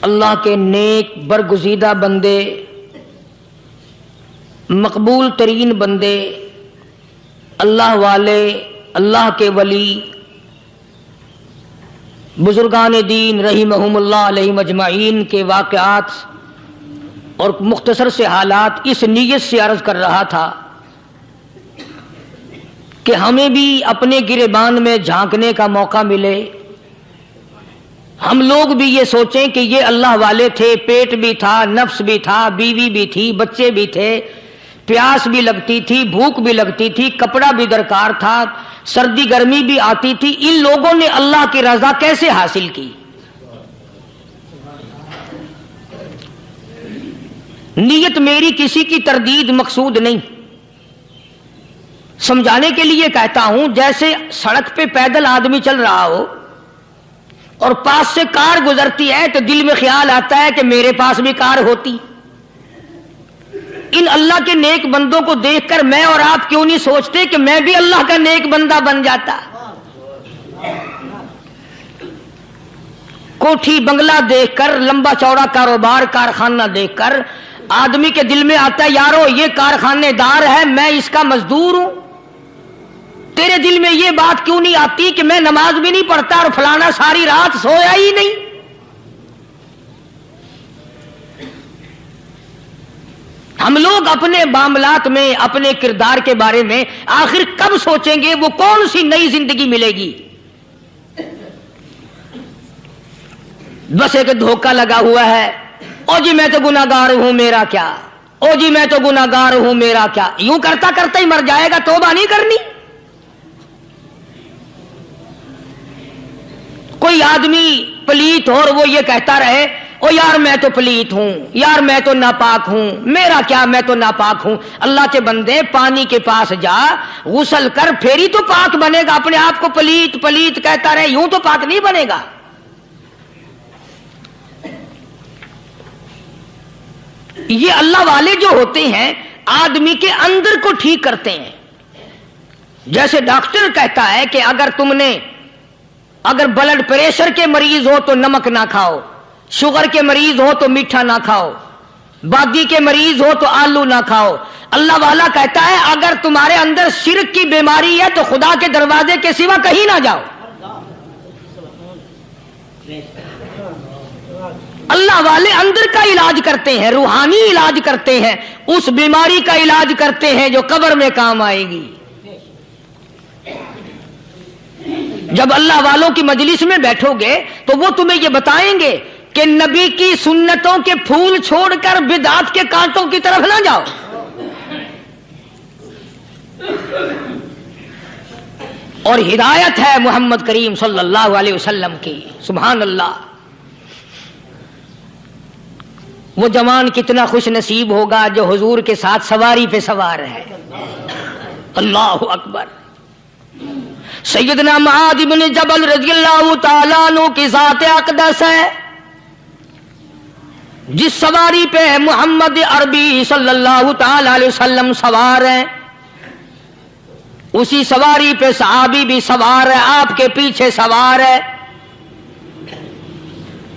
اللہ کے نیک برگزیدہ بندے، مقبول ترین بندے، اللہ والے، اللہ کے ولی، بزرگان دین رحمہم اللہ علیہم اجمعین کے واقعات اور مختصر سے حالات اس نیت سے عرض کر رہا تھا کہ ہمیں بھی اپنے گریبان میں جھانکنے کا موقع ملے، ہم لوگ بھی یہ سوچیں کہ یہ اللہ والے تھے، پیٹ بھی تھا، نفس بھی تھا، بیوی بھی تھی، بچے بھی تھے، پیاس بھی لگتی تھی، بھوک بھی لگتی تھی، کپڑا بھی درکار تھا، سردی گرمی بھی آتی تھی، ان لوگوں نے اللہ کی رضا کیسے حاصل کی؟ نیت میری کسی کی تردید مقصود نہیں، سمجھانے کے لیے کہتا ہوں جیسے سڑک پہ پیدل آدمی چل رہا ہو اور پاس سے کار گزرتی ہے تو دل میں خیال آتا ہے کہ میرے پاس بھی کار ہوتی۔ ان اللہ کے نیک بندوں کو دیکھ کر میں اور آپ کیوں نہیں سوچتے کہ میں بھی اللہ کا نیک بندہ بن جاتا؟ کوٹھی بنگلہ دیکھ کر، لمبا چوڑا کاروبار کارخانہ دیکھ کر آدمی کے دل میں آتا ہے یارو یہ کارخانے دار ہے، میں اس کا مزدور ہوں۔ تیرے دل میں یہ بات کیوں نہیں آتی کہ میں نماز بھی نہیں پڑھتا اور فلانا ساری رات سویا ہی نہیں؟ ہم لوگ اپنے معاملات میں، اپنے کردار کے بارے میں آخر کب سوچیں گے وہ کون سی نئی زندگی ملے گی؟ بس ایک دھوکہ لگا ہوا ہے، او جی میں تو گناہگار ہوں میرا کیا، او جی میں تو گناہگار ہوں میرا کیا، یوں کرتا کرتا ہی مر جائے گا، توبہ نہیں کرنی۔ کوئی آدمی پلیت ہو اور وہ یہ کہتا رہے او یار میں تو پلیت ہوں، یار میں تو ناپاک ہوں، میرا کیا میں تو ناپاک ہوں۔ اللہ کے بندے پانی کے پاس جا، غسل کر، پھر ہی تو پاک بنے گا۔ اپنے آپ کو پلیت پلیت کہتا رہے یوں تو پاک نہیں بنے گا۔ یہ اللہ والے جو ہوتے ہیں آدمی کے اندر کو ٹھیک کرتے ہیں۔ جیسے ڈاکٹر کہتا ہے کہ اگر بلڈ پریشر کے مریض ہو تو نمک نہ کھاؤ، شوگر کے مریض ہو تو میٹھا نہ کھاؤ، بادی کے مریض ہو تو آلو نہ کھاؤ۔ اللہ والا کہتا ہے اگر تمہارے اندر شرک کی بیماری ہے تو خدا کے دروازے کے سوا کہیں نہ جاؤ۔ اللہ والے اندر کا علاج کرتے ہیں، روحانی علاج کرتے ہیں، اس بیماری کا علاج کرتے ہیں جو قبر میں کام آئے گی۔ جب اللہ والوں کی مجلس میں بیٹھو گے تو وہ تمہیں یہ بتائیں گے کہ نبی کی سنتوں کے پھول چھوڑ کر بدعت کے کانٹوں کی طرف نہ جاؤ۔ اور ہدایت ہے محمد کریم صلی اللہ علیہ وسلم کی، سبحان اللہ۔ وہ جوان کتنا خوش نصیب ہوگا جو حضور کے ساتھ سواری پہ سوار ہے۔ اللہ اکبر۔ سیدنا معاذ بن جبل رضی اللہ تعالیٰ عنہ کی ذات اقدس ہے، جس سواری پہ محمد عربی صلی اللہ تعالی علیہ وسلم سوار ہیں، اسی سواری پہ صحابی بھی سوار ہے، آپ کے پیچھے سوار ہے۔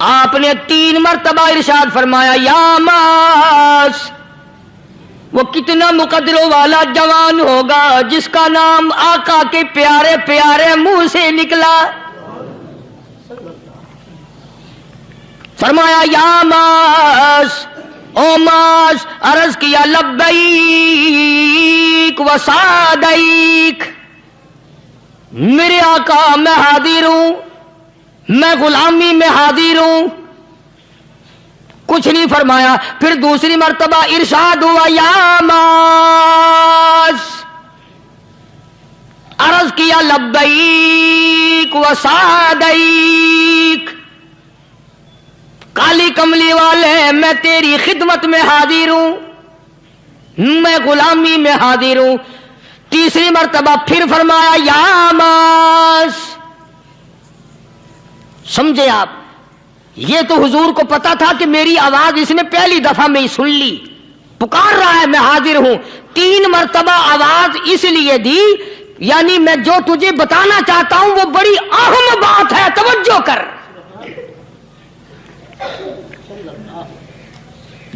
آپ نے 3 مرتبہ ارشاد فرمایا یا معاذ۔ وہ کتنا مقدروں والا جوان ہوگا جس کا نام آقا کے پیارے پیارے منہ سے نکلا۔ فرمایا یا معاذ، او معاذ، عرض کیا لبیک و سعدیک، میرے آقا میں حاضر ہوں، میں غلامی میں حاضر ہوں۔ کچھ نہیں فرمایا، پھر دوسری مرتبہ ارشاد ہوا یا معاذ، عرض کیا لبیک و سعدیک، کالی کملی والے میں تیری خدمت میں حاضر ہوں، میں غلامی میں حاضر ہوں۔ تیسری مرتبہ پھر فرمایا یا معاذ۔ سمجھے آپ؟ یہ تو حضور کو پتا تھا کہ میری آواز اس نے پہلی دفعہ میں ہی سن لی، پکار رہا ہے میں حاضر ہوں۔ 3 مرتبہ آواز اس لیے دی، یعنی میں جو تجھے بتانا چاہتا ہوں وہ بڑی اہم بات ہے، توجہ کر۔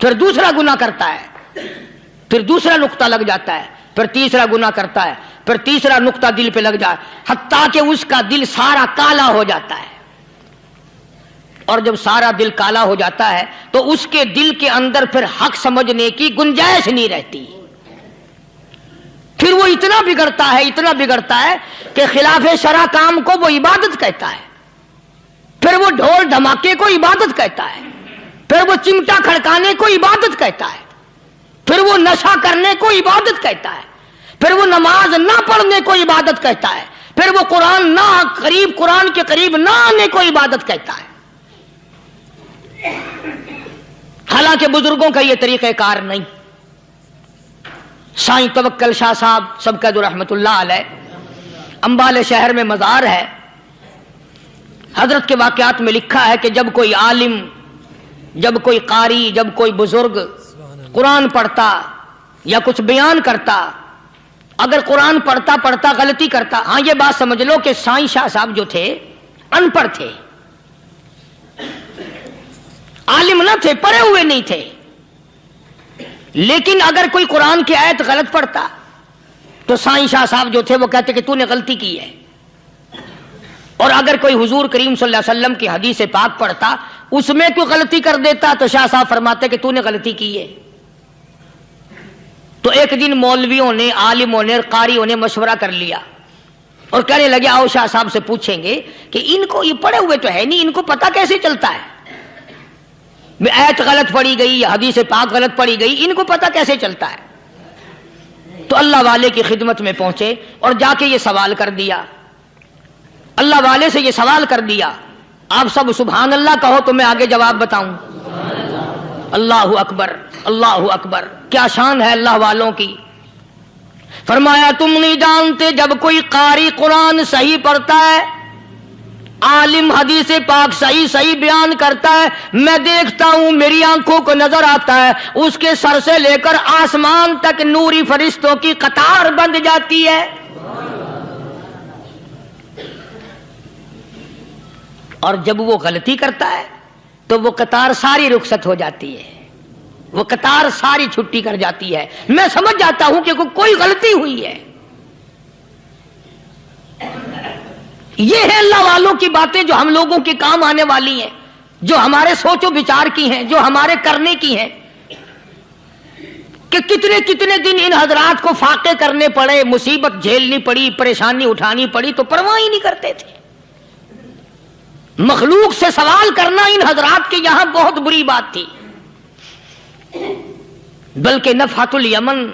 پھر دوسرا گناہ کرتا ہے، پھر دوسرا نقطہ لگ جاتا ہے، پھر تیسرا گناہ کرتا ہے، پھر تیسرا نقطہ دل پہ لگ جائے، حتیٰ کہ اس کا دل سارا کالا ہو جاتا ہے۔ اور جب سارا دل کالا ہو جاتا ہے تو اس کے دل کے اندر پھر حق سمجھنے کی گنجائش نہیں رہتی، پھر وہ اتنا بگڑتا ہے کہ خلاف شرع کام کو وہ عبادت کہتا ہے، پھر وہ ڈھول دھماکے کو عبادت کہتا ہے، پھر وہ چمٹا کھڑکانے کو عبادت کہتا ہے، پھر وہ نشہ کرنے کو عبادت کہتا ہے، پھر وہ نماز نہ پڑھنے کو عبادت کہتا ہے، پھر وہ قرآن کے قریب نہ آنے کو عبادت کہتا ہے۔ حالانکہ بزرگوں کا یہ طریقہ کار نہیں۔ سائیں توکل شاہ صاحب سب کا رحمت اللہ علیہ، امبالے شہر میں مزار ہے، حضرت کے واقعات میں لکھا ہے کہ جب کوئی عالم، جب کوئی قاری، جب کوئی بزرگ قرآن پڑھتا یا کچھ بیان کرتا، اگر قرآن پڑھتا غلطی کرتا، ہاں یہ بات سمجھ لو کہ سائیں شاہ صاحب جو تھے ان پڑھ تھے، عالم نہ تھے، پڑھے ہوئے نہیں تھے، لیکن اگر کوئی قرآن کی آیت غلط پڑھتا تو سائیں شاہ صاحب جو تھے وہ کہتے کہ تو نے غلطی کی ہے، اور اگر کوئی حضور کریم صلی اللہ علیہ وسلم کی حدیث پاک پڑھتا اس میں کوئی غلطی کر دیتا تو شاہ صاحب فرماتے کہ تو نے غلطی کی ہے۔ تو ایک دن مولویوں نے، عالموں نے، قاریوں نے مشورہ کر لیا اور کہنے لگے آؤ شاہ صاحب سے پوچھیں گے کہ ان کو، یہ پڑھے ہوئے تو ہے نہیں، ان کو پتہ کیسے چلتا ہے، آیت غلط پڑھی گئی یا حدیث پاک غلط پڑھی گئی، ان کو پتہ کیسے چلتا ہے؟ تو اللہ والے کی خدمت میں پہنچے اور جا کے یہ سوال کر دیا، اللہ والے سے یہ سوال کر دیا۔ آپ سب سبحان اللہ کہو تو میں آگے جواب بتاؤں۔ اللہ اکبر، اللہ اکبر، کیا شان ہے اللہ والوں کی۔ فرمایا تم نہیں جانتے جب کوئی قاری قرآن صحیح پڑھتا ہے، عالم حدیث پاک صحیح بیان کرتا ہے، میں دیکھتا ہوں، میری آنکھوں کو نظر آتا ہے، اس کے سر سے لے کر آسمان تک نوری فرشتوں کی قطار بند جاتی ہے، اور جب وہ غلطی کرتا ہے تو وہ قطار ساری رخصت ہو جاتی ہے، وہ قطار ساری چھٹی کر جاتی ہے، میں سمجھ جاتا ہوں کہ کوئی غلطی ہوئی ہے۔ یہ ہے اللہ والوں کی باتیں جو ہم لوگوں کے کام آنے والی ہیں، جو ہمارے سوچ و بچار کی ہیں، جو ہمارے کرنے کی ہیں، کہ کتنے دن ان حضرات کو فاقے کرنے پڑے، مصیبت جھیلنی پڑی، پریشانی اٹھانی پڑی، تو پرواہ ہی نہیں کرتے تھے۔ مخلوق سے سوال کرنا ان حضرات کے یہاں بہت بری بات تھی۔ بلکہ نفحۃ الیمن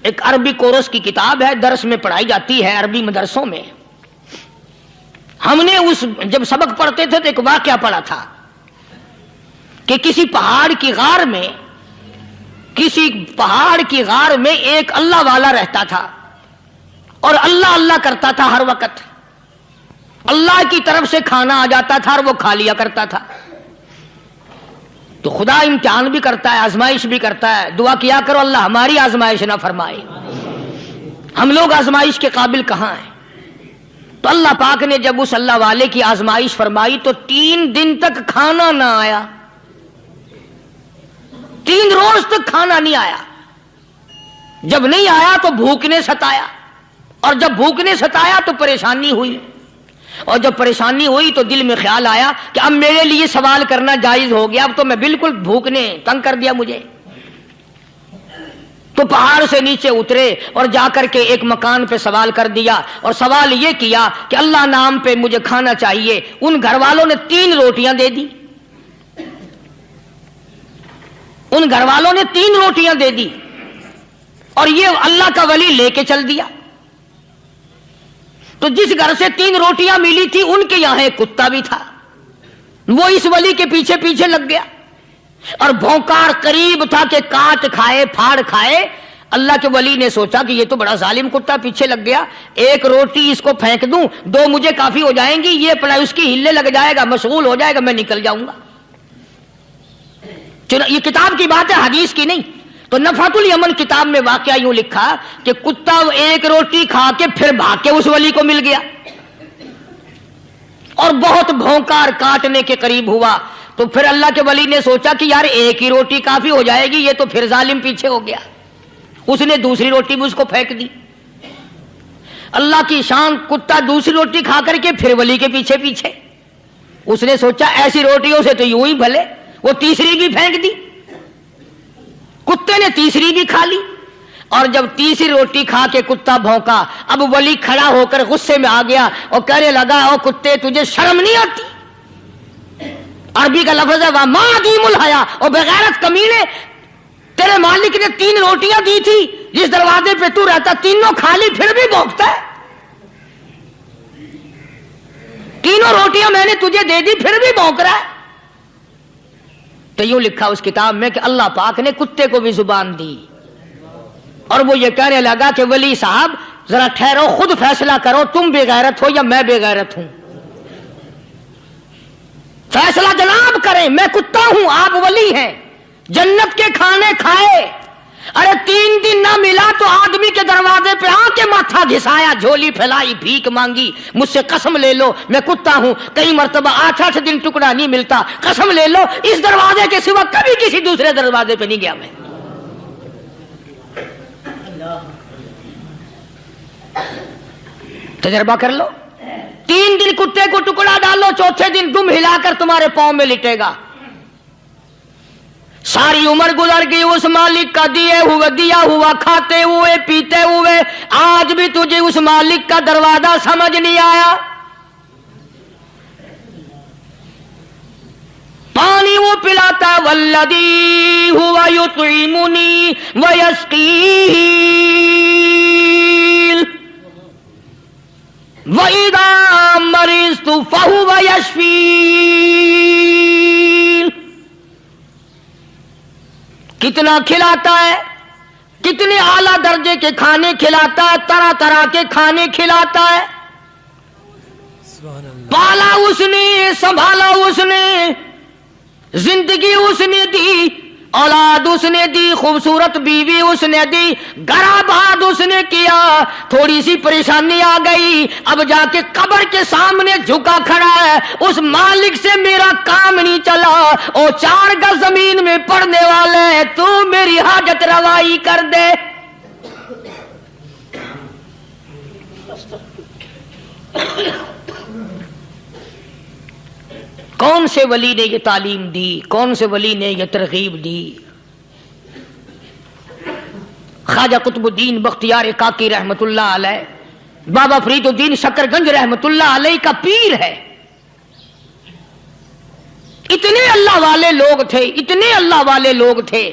ایک عربی کورس کی کتاب ہے، درس میں پڑھائی جاتی ہے عربی مدرسوں میں۔ ہم نے جب سبق پڑھتے تھے تو ایک واقعہ پڑھا تھا کہ کسی پہاڑ کی غار میں ایک اللہ والا رہتا تھا اور اللہ کرتا تھا ہر وقت، اللہ کی طرف سے کھانا آ جاتا تھا اور وہ کھا لیا کرتا تھا۔ تو خدا امتحان بھی کرتا ہے، آزمائش بھی کرتا ہے، دعا کیا کرو اللہ ہماری آزمائش نہ فرمائے، ہم لوگ آزمائش کے قابل کہاں ہیں۔ تو اللہ پاک نے جب اس اللہ والے کی آزمائش فرمائی تو 3 دن تک کھانا نہ آیا، 3 روز تک کھانا نہیں آیا۔ جب نہیں آیا تو بھوک نے ستایا، اور جب بھوک نے ستایا تو پریشانی ہوئی، اور جب پریشانی ہوئی تو دل میں خیال آیا کہ اب میرے لیے سوال کرنا جائز ہو گیا، اب تو میں بالکل بھوک نے تنگ کر دیا مجھے۔ تو پہاڑ سے نیچے اترے اور جا کر کے ایک مکان پہ سوال کر دیا، اور سوال یہ کیا کہ اللہ نام پہ مجھے کھانا چاہیے۔ ان گھر والوں نے 3 روٹیاں دے دی، ان گھر والوں نے 3 روٹیاں دے دی، اور یہ اللہ کا ولی لے کے چل دیا۔ تو جس گھر سے 3 روٹیاں ملی تھی ان کے یہاں ایک کتا بھی تھا، وہ اس ولی کے پیچھے پیچھے لگ گیا اور بھونکار قریب تھا کہ کاٹ کھائے پھاڑ کھائے۔ اللہ کے ولی نے سوچا کہ یہ تو بڑا ظالم کتا پیچھے لگ گیا، 1 روٹی اس کو پھینک دوں، 2 مجھے کافی ہو جائیں گی، یہ پڑا اس کی ہلے لگ جائے گا، مشغول ہو جائے گا، میں نکل جاؤں گا۔ یہ کتاب کی بات ہے، حدیث کی نہیں۔ تو نفحۃ الیمن کتاب میں واقعہ یوں لکھا کہ کتا 1 روٹی کھا کے پھر بھاگ کے اس ولی کو مل گیا اور بہت بھونکار کاٹنے کے قریب ہوا۔ تو پھر اللہ کے ولی نے سوچا کہ یار ایک ہی روٹی کافی ہو جائے گی، یہ تو پھر ظالم پیچھے ہو گیا، اس نے دوسری روٹی بھی اس کو پھینک دی۔ اللہ کی شان، کتا دوسری روٹی کھا کر کے پھر ولی کے پیچھے پیچھے، اس نے سوچا ایسی روٹیوں سے تو یوں ہی بھلے، وہ تیسری بھی پھینک دی، کتے نے تیسری بھی کھا لی، اور جب تیسری روٹی کھا کے کتا بھونکا، اب ولی کھڑا ہو کر غصے میں آ گیا اور کہنے لگا او کتے تجھے شرم نہیں آتی؟ عربی کا لفظ ہے وَمَا عَدِيمُ الْحَيَا، اور بغیرت کمینے، تیرے مالک نے 3 روٹیاں دی تھی، جس دروازے پہ تو رہتا تینوں کھا لی پھر بھی بھونکتا ہے، تینوں روٹیاں میں نے تجھے دے دی پھر بھی بھونک رہا ہے۔ تو یوں لکھا اس کتاب میں کہ اللہ پاک نے کتے کو بھی زبان دی، اور وہ یہ کہنے لگا کہ ولی صاحب ذرا ٹھہرو، خود فیصلہ کرو، تم بے غیرت ہو یا میں بے غیرت ہوں، فیصلہ جناب کریں، میں کتا ہوں آپ ولی ہیں، جنت کے کھانے کھائے، ارے 3 دن نہ ملا تو آدمی کے دروازے پہ آ کے ماتھا گھسایا، جھولی پھیلائی، بھیک مانگی، مجھ سے قسم لے لو میں کتا ہوں، کئی مرتبہ 8 دن ٹکڑا نہیں ملتا، قسم لے لو اس دروازے کے سوا کبھی کسی دوسرے دروازے پہ نہیں گیا میں۔ تجربہ کر لو، 3 دن کتے کو ٹکڑا ڈالو، چوتھے دن دم ہلا کر تمہارے پاؤں میں لٹے گا۔ ساری عمر گزر گئی اس مالک کا دیا ہوا کھاتے ہوئے پیتے ہوئے، آج بھی تجھے اس مالک کا دروازہ سمجھ نہیں آیا۔ پانی وہ پلاتا والذی ہوا یطعمنی ویسقین وَإِذَا مَرِضْتُ فَهُوَ يَشْفِينِ، کتنا کھلاتا ہے، کتنے اعلیٰ درجے کے کھانے کھلاتا ہے، طرح طرح کے کھانے کھلاتا ہے، پالا اس نے، سنبھالا اس نے، زندگی اس نے دی، اولاد اس نے دی، خوبصورت بیوی اس نے دی، گھر آباد اس نے کیا، تھوڑی سی پریشانی آ گئی، اب جا کے قبر کے سامنے جھکا کھڑا ہے، اس مالک سے میرا کام نہیں چلا، او 4 گز زمین میں پڑنے والے، تو میری حاجت روائی کر دے۔ کون سے ولی نے یہ تعلیم دی، کون سے ولی نے یہ ترغیب دی؟ خواجہ قطب الدین بختیار کاکی رحمت اللہ علیہ، بابا فرید الدین شکر گنج رحمت اللہ علیہ کا پیر ہے۔ اتنے اللہ والے لوگ تھے، اتنے اللہ والے لوگ تھے۔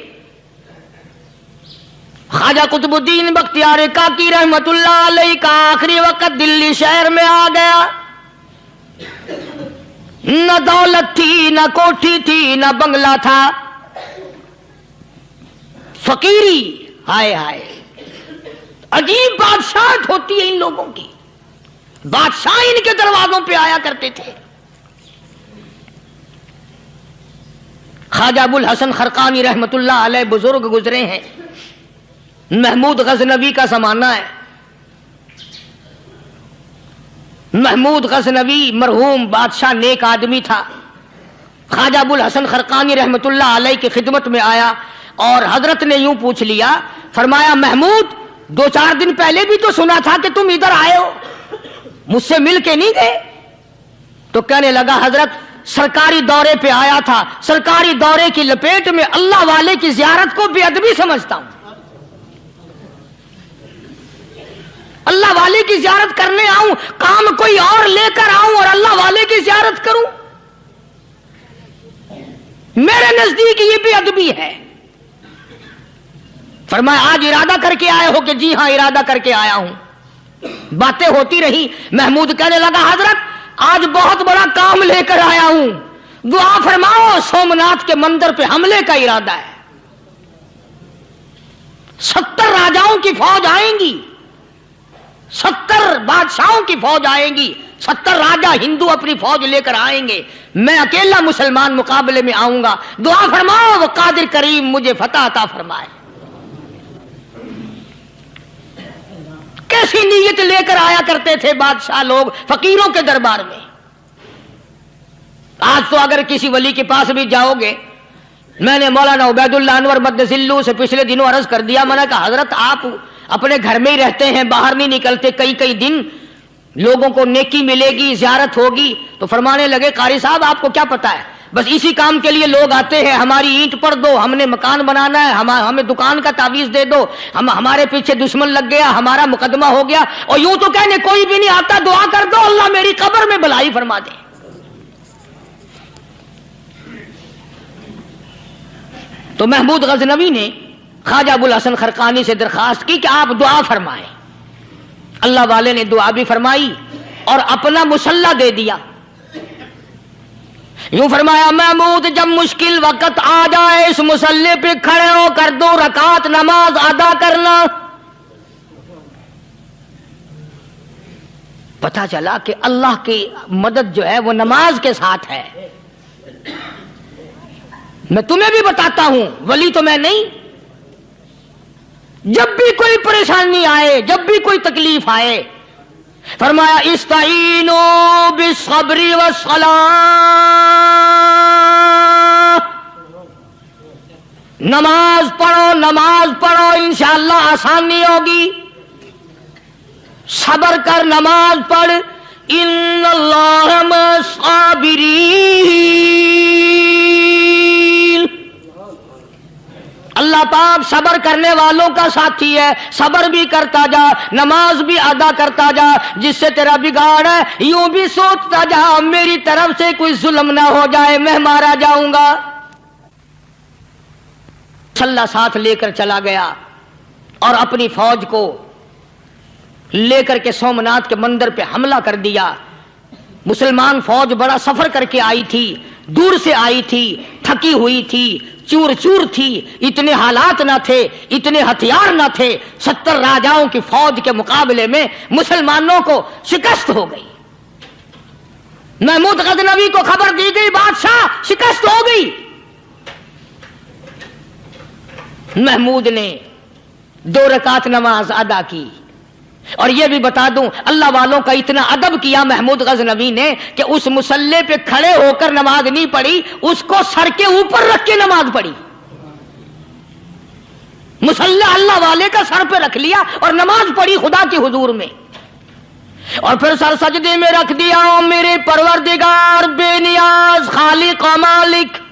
خواجہ قطب الدین بختیار کاکی رحمت اللہ علیہ کا آخری وقت دلی شہر میں آ گیا، نہ دولت تھی، نہ کوٹھی تھی، نہ بنگلہ تھا، فقیری، ہائے ہائے، عجیب بادشاہت ہوتی ہے ان لوگوں کی، بادشاہ ان کے دروازوں پہ آیا کرتے تھے۔ خواجہ ابو الحسن خرقانی رحمت اللہ علیہ بزرگ گزرے ہیں، محمود غزنوی کا زمانہ ہے، محمود غزنوی مرحوم بادشاہ نیک آدمی تھا۔ خواجہ ابو الحسن خرقانی رحمت اللہ علیہ کی خدمت میں آیا اور حضرت نے یوں پوچھ لیا، فرمایا محمود 2-4 دن پہلے بھی تو سنا تھا کہ تم ادھر آئے ہو، مجھ سے مل کے نہیں گئے؟ تو کہنے لگا حضرت سرکاری دورے پہ آیا تھا، سرکاری دورے کی لپیٹ میں اللہ والے کی زیارت کو بے ادبی سمجھتا ہوں، اللہ والے کی زیارت کرنے آؤں، کام کوئی اور لے کر آؤں اور اللہ والے کی زیارت کروں؟ میرے نزدیک یہ بے ادبی ہے۔ فرمایا آج ارادہ کر کے آئے ہو؟ کہ جی ہاں ارادہ کر کے آیا ہوں۔ باتیں ہوتی رہی، محمود کہنے لگا حضرت آج بہت بڑا کام لے کر آیا ہوں، دعا فرماؤ، سومناتھ کے مندر پہ حملے کا ارادہ ہے، 70 راجاؤں کی فوج آئیں گی، 70 بادشاہوں کی فوج آئیں گی، 70 راجا ہندو اپنی فوج لے کر آئیں گے، میں اکیلا مسلمان مقابلے میں آؤں گا، دعا فرماؤ وہ قادر کریم مجھے فتح عطا فرمائے۔ کیسی نیت لے کر آیا کرتے تھے بادشاہ لوگ فقیروں کے دربار میں۔ آج تو اگر کسی ولی کے پاس بھی جاؤ گے، میں نے مولانا عبیداللہ انور مدثلو سے پچھلے دنوں عرض کر دیا، میں نے کہا حضرت آپ اپنے گھر میں ہی رہتے ہیں، باہر نہیں نکلتے، کئی دن لوگوں کو نیکی ملے گی، زیارت ہوگی، تو فرمانے لگے قاری صاحب آپ کو کیا پتا ہے، بس اسی کام کے لیے لوگ آتے ہیں، ہماری اینٹ پڑ دو، ہم نے مکان بنانا ہے، ہمیں دکان کا تعویذ دے دو، ہمارے پیچھے دشمن لگ گیا، ہمارا مقدمہ ہو گیا، اور یوں تو کہنے کوئی بھی نہیں آتا، دعا کر دو اللہ میری قبر میں بھلائی فرما دے۔ تو محمود غزنوی نے خواجہ ابوالحسن خرقانی سے درخواست کی کہ آپ دعا فرمائیں۔ اللہ والے نے دعا بھی فرمائی اور اپنا مصلی دے دیا۔ یوں فرمایا محمود جب مشکل وقت آ جائے اس مصلی پہ کھڑے ہو کر 2 رکعت نماز ادا کرنا۔ پتہ چلا کہ اللہ کی مدد جو ہے وہ نماز کے ساتھ ہے۔ میں تمہیں بھی بتاتا ہوں، ولی تو میں نہیں، جب بھی کوئی پریشانی آئے، جب بھی کوئی تکلیف آئے، فرمایا استعینوا بالصبر والصلاۃ، نماز پڑھو انشاءاللہ آسانی ہوگی، صبر کر، نماز پڑھ، ان اللہ مع الصابرین، اللہ پاک صبر کرنے والوں کا ساتھی ہے، صبر بھی کرتا جا، نماز بھی ادا کرتا جا، جس سے تیرا بگاڑ ہے یوں بھی سوچتا جا میری طرف سے کوئی ظلم نہ ہو جائے، میں مارا جاؤں گا۔ چھلا ساتھ لے کر چلا گیا اور اپنی فوج کو لے کر کے سومناتھ کے مندر پہ حملہ کر دیا۔ مسلمان فوج بڑا سفر کر کے آئی تھی، دور سے آئی تھی، تھکی ہوئی تھی، چور چور تھی، اتنے حالات نہ تھے، اتنے ہتھیار نہ تھے، 70 راجاؤں کی فوج کے مقابلے میں مسلمانوں کو شکست ہو گئی۔ محمود غزنوی کو خبر دی گئی بادشاہ شکست ہو گئی۔ محمود نے 2 رکعت نماز ادا کی، اور یہ بھی بتا دوں اللہ والوں کا اتنا ادب کیا محمود غزنوی نے کہ اس مصلی پہ کھڑے ہو کر نماز نہیں پڑھی، اس کو سر کے اوپر رکھ کے نماز پڑھی۔ مصلی اللہ والے کا سر پہ رکھ لیا اور نماز پڑھی خدا کے حضور میں، اور پھر سر سجدے میں رکھ دیا۔ او میرے پروردگار بے نیاز خالق و مالک،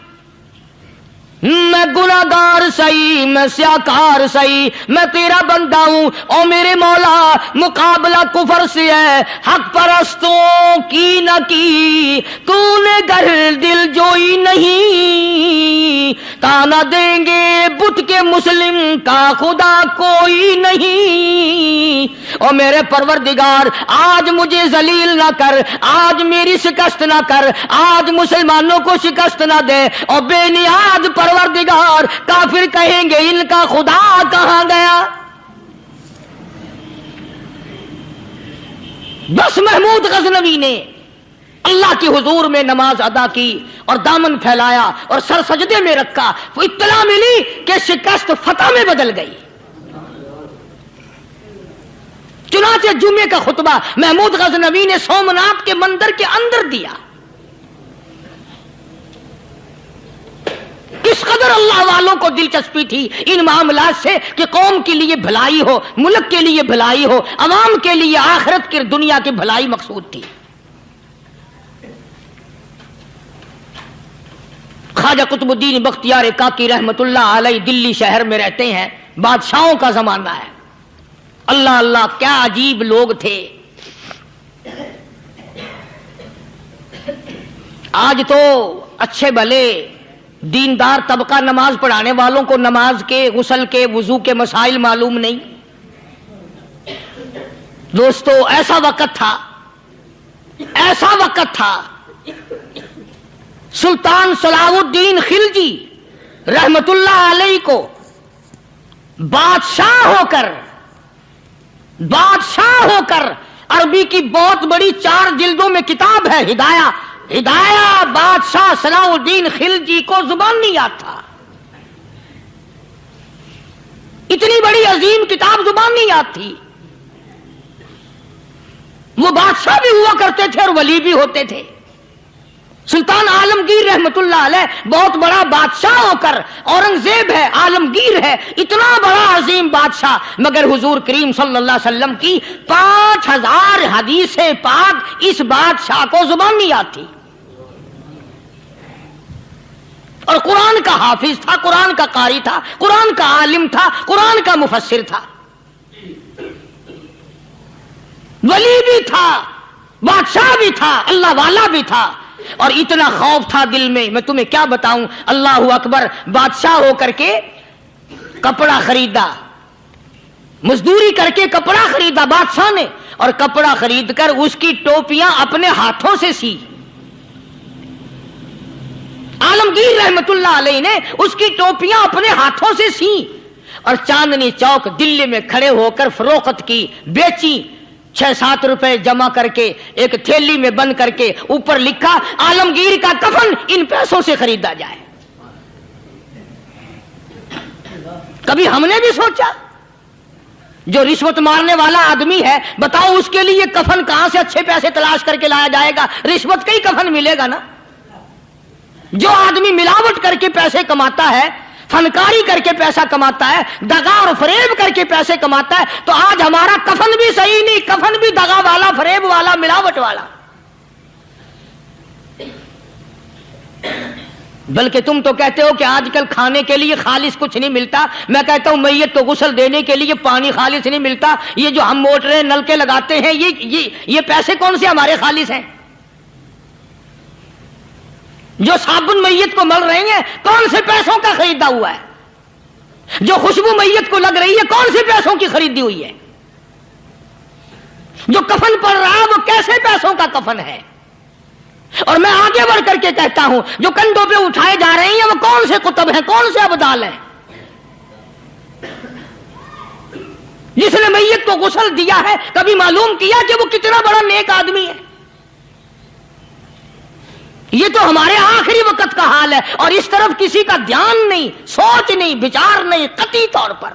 میں گناہگار سہی، میں سیاکار سہی، میں تیرا بندہ ہوں۔ او میرے مولا مقابلہ کفر سے ہے، حق پرستوں کی نہ کی تو نے گر دل جوئی نہیں، تانا دیں گے بت کے مسلم کا خدا کوئی نہیں۔ او میرے پروردگار آج مجھے ذلیل نہ کر، آج میری شکست نہ کر، آج مسلمانوں کو شکست نہ دے۔ اور بے نیاز پروردگار کافر کہیں گے ان کا خدا کہاں گیا؟ بس محمود غزنوی نے اللہ کے حضور میں نماز ادا کی اور دامن پھیلایا اور سر سجدے میں رکھا، وہ اطلاع ملی کہ شکست فتح میں بدل گئی۔ چنانچہ جمعے کا خطبہ محمود غزنوی نے سومناتھ کے مندر کے اندر دیا۔ اس قدر اللہ والوں کو دلچسپی تھی ان معاملات سے کہ قوم کے لیے بھلائی ہو، ملک کے لیے بھلائی ہو، عوام کے لیے آخرت کی دنیا کی بھلائی مقصود تھی۔ خواجہ قطب الدین بختیار کاکی رحمت اللہ علیہ دلی شہر میں رہتے ہیں، بادشاہوں کا زمانہ ہے۔ اللہ اللہ کیا عجیب لوگ تھے۔ آج تو اچھے بھلے دیندار طبقہ نماز پڑھانے والوں کو نماز کے، غسل کے، وضو کے مسائل معلوم نہیں۔ دوستو ایسا وقت تھا سلطان صلاح الدین خلجی رحمت اللہ علیہ کو بادشاہ ہو کر عربی کی بہت بڑی 4 جلدوں میں کتاب ہے ہدایہ بادشاہ صلاح الدین خلجی کو زبان نہیں آتا، اتنی بڑی عظیم کتاب زبان نہیں آتی۔ وہ بادشاہ بھی ہوا کرتے تھے اور ولی بھی ہوتے تھے۔ سلطان عالمگیر رحمت اللہ علیہ بہت بڑا بادشاہ ہو کر، اورنگزیب ہے، عالمگیر ہے، اتنا بڑا عظیم بادشاہ، مگر حضور کریم صلی اللہ علیہ وسلم کی 5000 حدیث پاک اس بادشاہ کو زبان نہیں آتی، اور قرآن کا حافظ تھا، قرآن کا قاری تھا، قرآن کا عالم تھا، قرآن کا مفسر تھا، ولی بھی تھا، بادشاہ بھی تھا، اللہ والا بھی تھا، اور اتنا خوف تھا دل میں تمہیں کیا بتاؤں۔ اللہ اکبر، بادشاہ ہو کر کے کپڑا خریدا، مزدوری کر کے کپڑا خریدا بادشاہ نے، اور کپڑا خرید کر اس کی ٹوپیاں اپنے ہاتھوں سے سی۔ عالمگیر رحمت اللہ علیہ نے اس کی ٹوپیاں اپنے ہاتھوں سے سی، اور چاندنی چوک دلی میں کھڑے ہو کر فروخت کی، بیچی، 6-7 روپے جمع کر کے ایک تھیلی میں بند کر کے اوپر لکھا عالمگیر کا کفن ان پیسوں سے خریدا جائے۔ کبھی ہم نے بھی سوچا جو رشوت مارنے والا آدمی ہے، بتاؤ اس کے لیے کفن کہاں سے اچھے پیسے تلاش کر کے لایا جائے گا؟ رشوت کا ہی کفن ملے گا نا۔ جو آدمی ملاوٹ کر کے پیسے کماتا ہے، فنکاری کر کے پیسہ کماتا ہے، دغا اور فریب کر کے پیسے کماتا ہے، تو آج ہمارا کفن بھی صحیح نہیں، کفن بھی دغا والا، فریب والا، ملاوٹ والا۔ بلکہ تم تو کہتے ہو کہ آج کل کھانے کے لیے خالص کچھ نہیں ملتا، میں کہتا ہوں میت کو غسل دینے کے لیے پانی خالص نہیں ملتا، یہ جو ہم موٹریں نلکے لگاتے ہیں یہ پیسے کون سے ہمارے خالص ہیں؟ جو صابن میت کو مل رہی ہیں کون سے پیسوں کا خریدا ہوا ہے؟ جو خوشبو میت کو لگ رہی ہے کون سے پیسوں کی خریدی ہوئی ہے؟ جو کفن پڑ رہا ہے وہ کیسے پیسوں کا کفن ہے؟ اور میں آگے بڑھ کر کے کہتا ہوں جو کندھوں پہ اٹھائے جا رہے ہیں وہ کون سے کتب ہیں، کون سے ابدال ہیں؟ جس نے میت کو غسل دیا ہے کبھی معلوم کیا کہ وہ کتنا بڑا نیک آدمی ہے؟ یہ تو ہمارے آخری وقت کا حال ہے، اور اس طرف کسی کا دھیان نہیں، سوچ نہیں، بچار نہیں، قطعی طور پر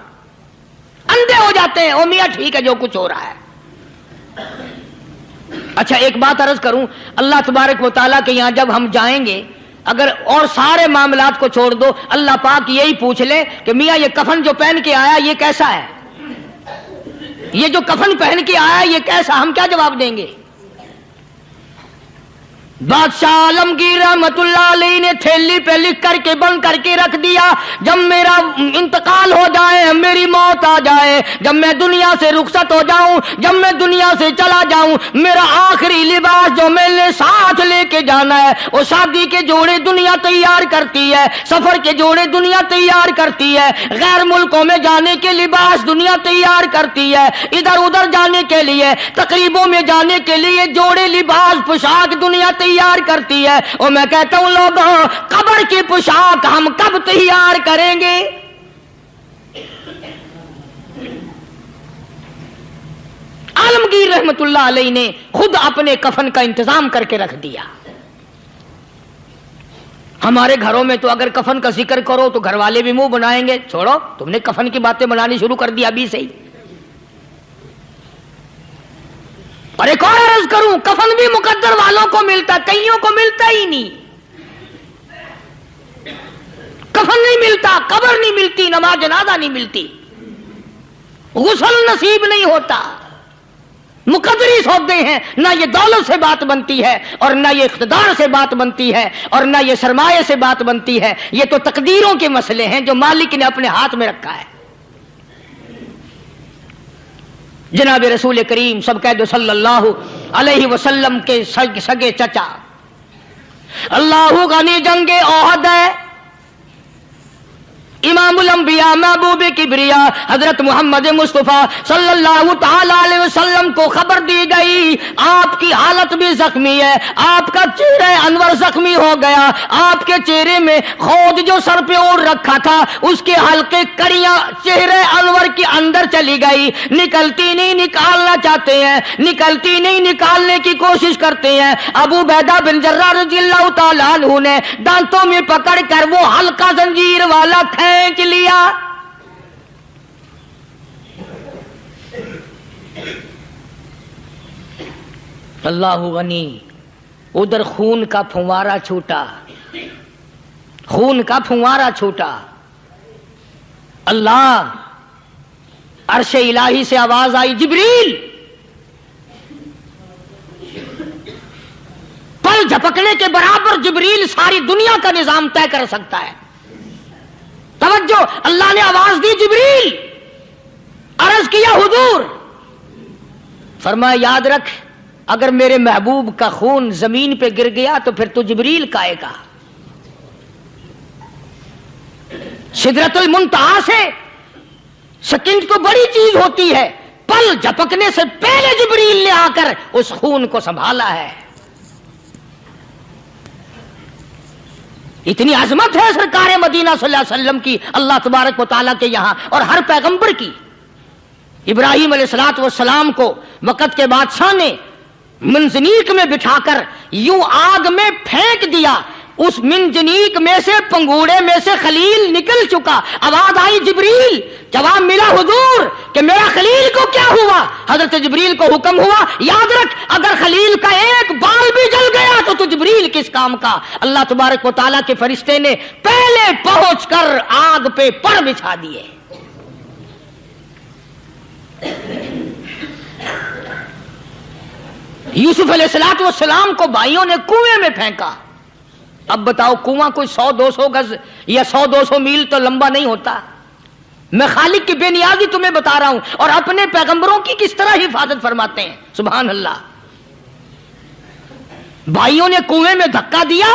اندھے ہو جاتے ہیں۔ او میاں ٹھیک ہے جو کچھ ہو رہا ہے۔ اچھا ایک بات عرض کروں، اللہ تبارک و تعالیٰ کے یہاں جب ہم جائیں گے، اگر اور سارے معاملات کو چھوڑ دو، اللہ پاک یہی پوچھ لے کہ میاں یہ کفن جو پہن کے آیا یہ کیسا ہے؟ یہ جو کفن پہن کے آیا یہ کیسا؟ ہم کیا جواب دیں گے؟ بادشاہ عالمگیر رحمت اللہ علیہ نے تھیلی پہ لکھ کر کے بند کر کے رکھ دیا، جب میرا انتقال ہو جائے، میری موت آ جائے، جب میں دنیا سے رخصت ہو جاؤں، جب میں دنیا سے چلا جاؤں، میرا آخری لباس جو میں نے ساتھ لے کے جانا ہے، وہ شادی کے جوڑے دنیا تیار کرتی ہے، سفر کے جوڑے دنیا تیار کرتی ہے، غیر ملکوں میں جانے کے لباس دنیا تیار کرتی ہے، ادھر ادھر جانے کے لیے، تقریبوں میں جانے کے لیے جوڑے لباس پوشاک دنیا تیار کرتی ہے۔ اور میں کہتا ہوں لوگوں، قبر کی پوشاک ہم کب تیار کریں گے؟ عالمگیر رحمت اللہ علیہ نے خود اپنے کفن کا انتظام کر کے رکھ دیا۔ ہمارے گھروں میں تو اگر کفن کا ذکر کرو تو گھر والے بھی منہ بنائیں گے، چھوڑو تم نے کفن کی باتیں بنانی شروع کر دی ابھی سے ہی۔ اور ایک اور عرض کروں، کفن بھی مقدر والوں کو ملتا، کئیوں کو ملتا ہی نہیں۔ کفن نہیں ملتا، قبر نہیں ملتی، نماز جنازہ نہیں ملتی، غسل نصیب نہیں ہوتا، مقدری سودے ہیں، نہ یہ دولت سے بات بنتی ہے، اور نہ یہ اقتدار سے بات بنتی ہے، اور نہ یہ سرمایہ سے بات بنتی ہے، یہ تو تقدیروں کے مسئلے ہیں جو مالک نے اپنے ہاتھ میں رکھا ہے۔ جناب رسول کریم سب کہہ دو صلی اللہ علیہ وسلم کے سگے چچا، اللہ غنی جنگ احد ہے، امام الانبیاء محبوب کبریا حضرت محمد مصطفیٰ صلی اللہ تعالی علیہ وسلم کو خبر دی گئی آپ کی حالت بھی زخمی ہے، آپ کا چہرہ انور زخمی ہو گیا، آپ کے چہرے میں خود جو سر پہ اوڑھ رکھا تھا اس کے حلقے کڑیاں چہرے انور کے اندر چلی گئی، نکلتی نہیں، نکالنا چاہتے ہیں، نکلتی نہیں، نکالنے کی کوشش کرتے ہیں۔ ابو عبیدہ بن جراح رضی اللہ تعالیٰ عنہ نے دانتوں میں پکڑ کر وہ حلقہ زنجیر والا کھینچ لیا۔ اللہ غنی ادھر خون کا پھوارا چھوٹا، خون کا پھوارا چھوٹا. اللہ، عرش الہی سے آواز آئی، جبریل. پل جھپکنے کے برابر جبریل ساری دنیا کا نظام طے کر سکتا ہے. توجہ، اللہ نے آواز دی، جبریل. عرض کیا حضور. فرمایا یاد رکھ، اگر میرے محبوب کا خون زمین پہ گر گیا تو پھر تو جبریل کا آئے گا. سدرۃ المنتہا سے سیکنڈ تو بڑی چیز ہوتی ہے، پل جھپکنے سے پہلے جبریل نے آ کر اس خون کو سنبھالا ہے. اتنی عظمت ہے سرکار مدینہ صلی اللہ علیہ وسلم کی اللہ تبارک و تعالیٰ کے یہاں اور ہر پیغمبر کی. ابراہیم علیہ الصلوۃ والسلام کو وقت کے بادشاہ نے منجنیق میں بٹھا کر یوں آگ میں پھینک دیا، اس منجنیق میں سے، پنگوڑے میں سے خلیل نکل چکا. آواز آئی جبریل. جواب ملا حضور کہ میرا خلیل کو کیا ہوا؟ حضرت جبریل کو حکم ہوا، یاد رکھ اگر خلیل کا ایک بال بھی جل گیا تو جبریل کس کام کا؟ اللہ تبارک و تعالیٰ کے فرشتے نے پہلے پہنچ کر آگ پہ پر بچھا دیے. یوسف علیہ الصلوۃ والسلام کو بھائیوں نے کنویں میں پھینکا. اب بتاؤ، کنواں کوئی 100-200 گز یا 100-200 میل تو لمبا نہیں ہوتا. میں خالق کی بے نیازی تمہیں بتا رہا ہوں اور اپنے پیغمبروں کی کس طرح حفاظت فرماتے ہیں. سبحان اللہ. بھائیوں نے کنویں میں دھکا دیا،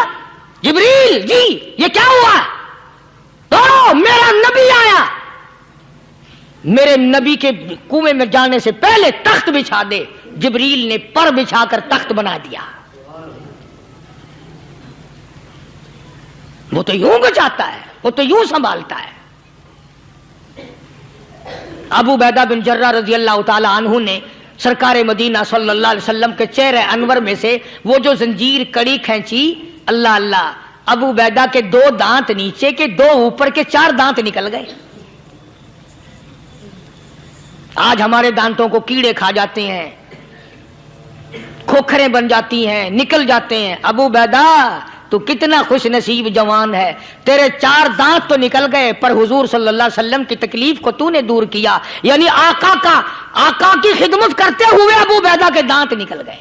جبریل جی یہ کیا ہوا؟ تو میرا نبی آیا. میرے نبی کے کنویں میں جانے سے پہلے تخت بچھا دے. جبریل نے پر بچھا کر تخت بنا دیا. وہ تو یوں بچاتا ہے، وہ تو یوں سنبھالتا ہے. ابو عبیدہ بن جرہ رضی اللہ تعالی عنہ نے سرکار مدینہ صلی اللہ علیہ وسلم کے چہرے انور میں سے وہ جو زنجیر کڑی کھینچی، اللہ اللہ، ابو عبیدہ کے 2 دانت نیچے کے، 2 اوپر کے، 4 دانت نکل گئے. آج ہمارے دانتوں کو کیڑے کھا جاتے ہیں، کھوکھریں بن جاتی ہیں، نکل جاتے ہیں. ابو عبیدہ تو کتنا خوش نصیب جوان ہے، تیرے 4 دانت تو نکل گئے پر حضور صلی اللہ علیہ وسلم کی تکلیف کو تو نے دور کیا. یعنی آقا کی خدمت کرتے ہوئے ابو عبیدہ کے دانت نکل گئے.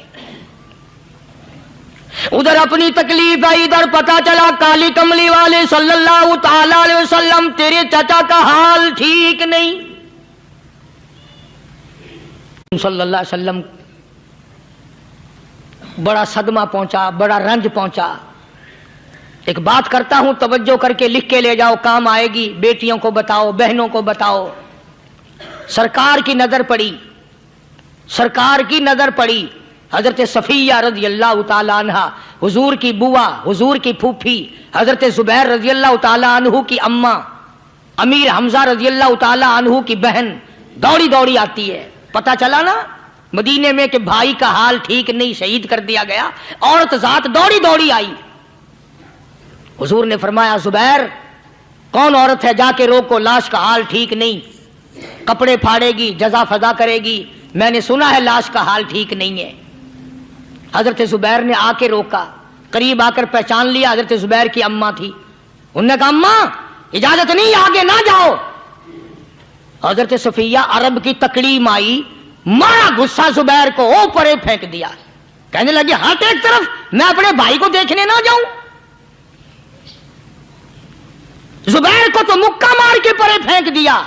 ادھر اپنی تکلیف ہے، ادھر پتا چلا کالی کملی والے صلی اللہ تعالی علیہ وسلم تیرے چچا کا حال ٹھیک نہیں. صلی اللہ علیہ وسلم بڑا صدمہ پہنچا، بڑا رنج پہنچا. ایک بات کرتا ہوں، توجہ کر کے لکھ کے لے جاؤ، کام آئے گی. بیٹیوں کو بتاؤ، بہنوں کو بتاؤ. سرکار کی نظر پڑی، سرکار کی نظر پڑی حضرت صفیہ رضی اللہ تعالی عنہ، حضور کی بوا، حضور کی پھوپھی، حضرت زبیر رضی اللہ تعالی عنہ کی اماں، امیر حمزہ رضی اللہ تعالی عنہ کی بہن دوڑی دوڑی آتی ہے. پتا چلا نا مدینے میں کہ بھائی کا حال ٹھیک نہیں، شہید کر دیا گیا. عورت ذات دوڑی دوڑی آئی. حضور نے فرمایا زبیر کون عورت ہے، جا کے روکو، لاش کا حال ٹھیک نہیں، کپڑے پھاڑے گی، جزا فضا کرے گی، میں نے سنا ہے لاش کا حال ٹھیک نہیں ہے. حضرت زبیر نے آ کے روکا، قریب آ کر پہچان لیا حضرت زبیر کی اماں تھی. انہوں نے کہا اماں اجازت نہیں، آگے نہ جاؤ. حضرت صفیہ عرب کی تکڑیم آئی، مارا غصہ زبیر کو، اوپر پھینک دیا. کہنے لگی ہٹ ایک طرف، میں اپنے بھائی کو دیکھنے نہ جاؤں. زبیر کو تو مکہ مار کے پرے پھینک دیا.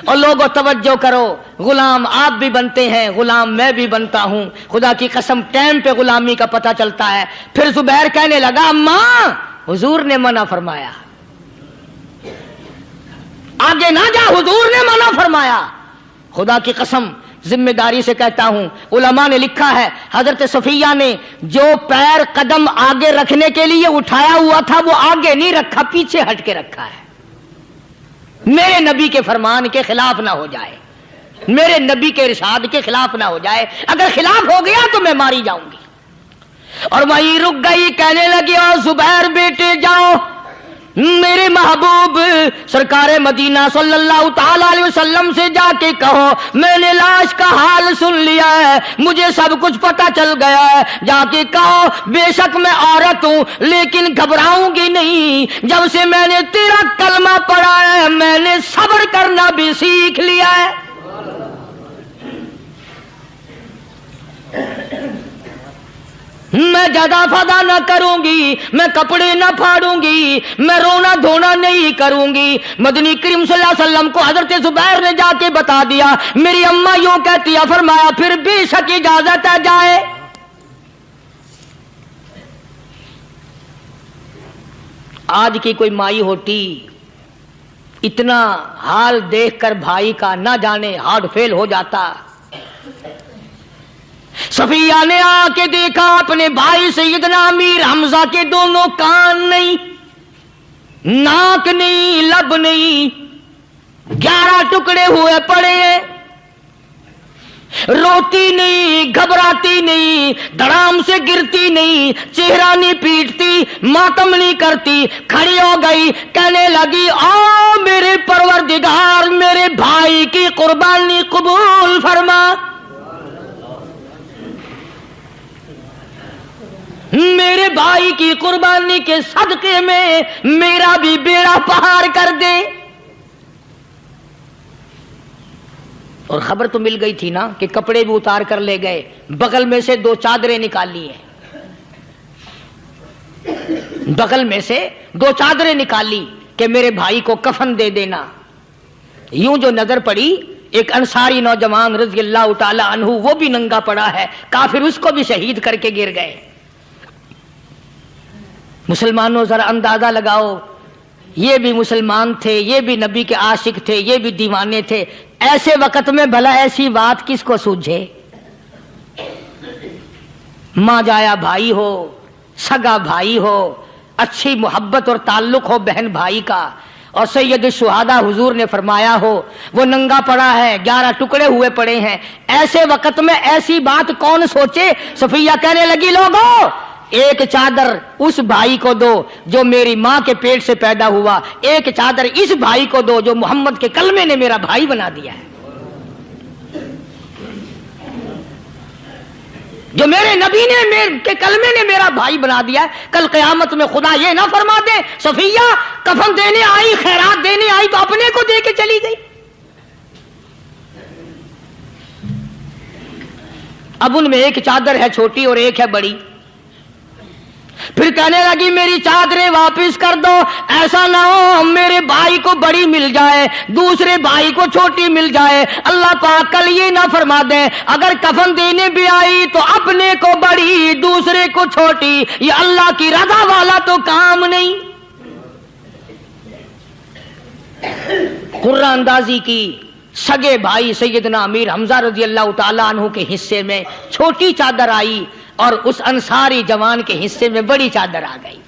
اور لوگوں توجہ کرو، غلام آپ بھی بنتے ہیں، غلام میں بھی بنتا ہوں. خدا کی قسم ٹائم پہ غلامی کا پتہ چلتا ہے. پھر زبیر کہنے لگا اماں حضور نے منع فرمایا، آگے نہ جا، حضور نے منع فرمایا. خدا کی قسم ذمہ داری سے کہتا ہوں، علماء نے لکھا ہے حضرت صفیہ نے جو پیر قدم آگے رکھنے کے لیے اٹھایا ہوا تھا وہ آگے نہیں رکھا، پیچھے ہٹ کے رکھا ہے. میرے نبی کے فرمان کے خلاف نہ ہو جائے، میرے نبی کے ارشاد کے خلاف نہ ہو جائے. اگر خلاف ہو گیا تو میں ماری جاؤں گی. اور وہیں رک گئی، کہنے لگی اور زبیر بیٹے جاؤ، میرے محبوب سرکار مدینہ صلی اللہ تعالی علیہ وسلم سے جا کے کہو میں نے لاش کا حال سن لیا ہے، مجھے سب کچھ پتہ چل گیا ہے، جا کے کہو بے شک میں عورت ہوں لیکن گھبراؤں گی نہیں، جب سے میں نے تیرا کلمہ پڑھا ہے میں نے صبر کرنا بھی سیکھ لیا ہے۔ میں جدا فدا نہ کروں گی، میں کپڑے نہ پھاڑوں گی، میں رونا دھونا نہیں کروں گی۔ مدنی کریم صلی اللہ علیہ وسلم کو حضرت زبیر نے جا کے بتا دیا، میری اماں یوں کہتی ہے، فرمایا پھر بے شک اجازت ہے جائے۔ آج کی کوئی مائی ہوتی اتنا حال دیکھ کر بھائی کا نہ جانے ہارٹ فیل ہو جاتا۔ صفیہ نے آ کے دیکھا اپنے بھائی سیدنا امیر حمزہ کے دونوں کان نہیں، ناک نہیں، لب نہیں، 11 ٹکڑے ہوئے پڑے ہیں، روتی نہیں، گھبراتی نہیں، دھڑام سے گرتی نہیں، چہرہ نہیں پیٹتی، ماتم نہیں کرتی، کھڑی ہو گئی، کہنے لگی آ میرے پروردگار میرے بھائی کی قربانی قبول فرما، میرے بھائی کی قربانی کے صدقے میں میرا بھی بیڑا پار کر دے۔ اور خبر تو مل گئی تھی نا کہ کپڑے بھی اتار کر لے گئے، بغل میں سے 2 چادریں نکالی ہیں، بغل میں سے 2 چادریں نکالی کہ میرے بھائی کو کفن دے دینا۔ یوں جو نظر پڑی ایک انصاری نوجوان رضی اللہ تعالی عنہ، وہ بھی ننگا پڑا ہے، کافر اس کو بھی شہید کر کے گر گئے۔ مسلمانوں ذرا اندازہ لگاؤ، یہ بھی مسلمان تھے، یہ بھی نبی کے عاشق تھے، یہ بھی دیوانے تھے، ایسے وقت میں بھلا ایسی بات کس کو سوجھے؟ ماں جایا بھائی ہو، سگا بھائی ہو، اچھی محبت اور تعلق ہو بہن بھائی کا، اور سید الشہداء حضور نے فرمایا ہو وہ ننگا پڑا ہے، 11 ٹکڑے ہوئے پڑے ہیں، ایسے وقت میں ایسی بات کون سوچے؟ صفیہ کہنے لگی لوگوں ایک چادر اس بھائی کو دو جو میری ماں کے پیٹ سے پیدا ہوا، ایک چادر اس بھائی کو دو جو محمد کے کلمے نے میرا بھائی بنا دیا ہے، جو میرے نبی نے میرے کے کلمے نے میرا بھائی بنا دیا ہے۔ کل قیامت میں خدا یہ نہ فرما دے صفیہ کفن دینے آئی، خیرات دینے آئی تو اپنے کو دے کے چلی گئی۔ اب ان میں ایک چادر ہے چھوٹی اور ایک ہے بڑی، پھر کہنے لگی میری چادریں واپس کر دو، ایسا نہ ہو میرے بھائی کو بڑی مل جائے دوسرے بھائی کو چھوٹی مل جائے، اللہ پاک کل یہ نہ فرما دے اگر کفن دینے بھی آئی تو اپنے کو بڑی دوسرے کو چھوٹی، یہ اللہ کی رضا والا تو کام نہیں۔ قرہ اندازی کی، سگے بھائی سیدنا امیر حمزہ رضی اللہ تعالیٰ عنہ کے حصے میں چھوٹی چادر آئی اور اس انصاری جوان کے حصے میں بڑی چادر آ گئی۔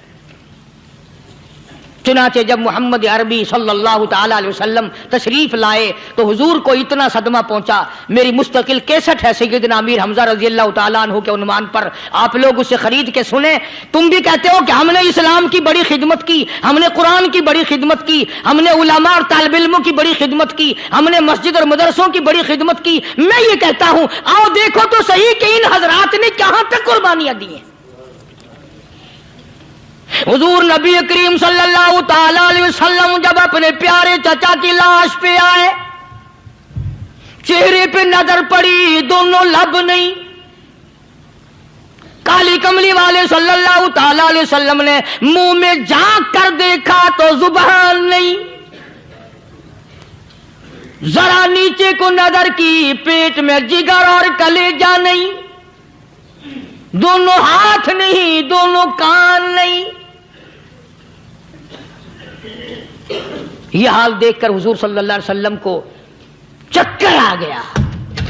چنانچہ جب محمد عربی صلی اللہ تعالی علیہ وسلم تشریف لائے تو حضور کو اتنا صدمہ پہنچا، میری مستقل کیسٹ ہے سیدنا امیر حمزہ رضی اللہ تعالیٰ عنہ کے عنوان پر، آپ لوگ اسے خرید کے سنیں۔ تم بھی کہتے ہو کہ ہم نے اسلام کی بڑی خدمت کی، ہم نے قرآن کی بڑی خدمت کی، ہم نے علماء اور طالب علموں کی بڑی خدمت کی، ہم نے مسجد اور مدرسوں کی بڑی خدمت کی۔ میں یہ کہتا ہوں آؤ دیکھو تو صحیح کہ ان حضرات نے کہاں تک قربانیاں دی ہیں۔ حضور نبی کریم صلی اللہ تعالی علیہ وسلم جب اپنے پیارے چچا کی لاش پہ آئے، چہرے پہ نظر پڑی دونوں لب نہیں، کالی کملی والے صلی اللہ تعالی علیہ وسلم نے منہ میں جھانک کر دیکھا تو زبان نہیں، ذرا نیچے کو نظر کی پیٹ میں جگر اور کلیجہ نہیں، دونوں ہاتھ نہیں، دونوں کان نہیں۔ یہ حال دیکھ کر حضور صلی اللہ علیہ وسلم کو چکر آ گیا،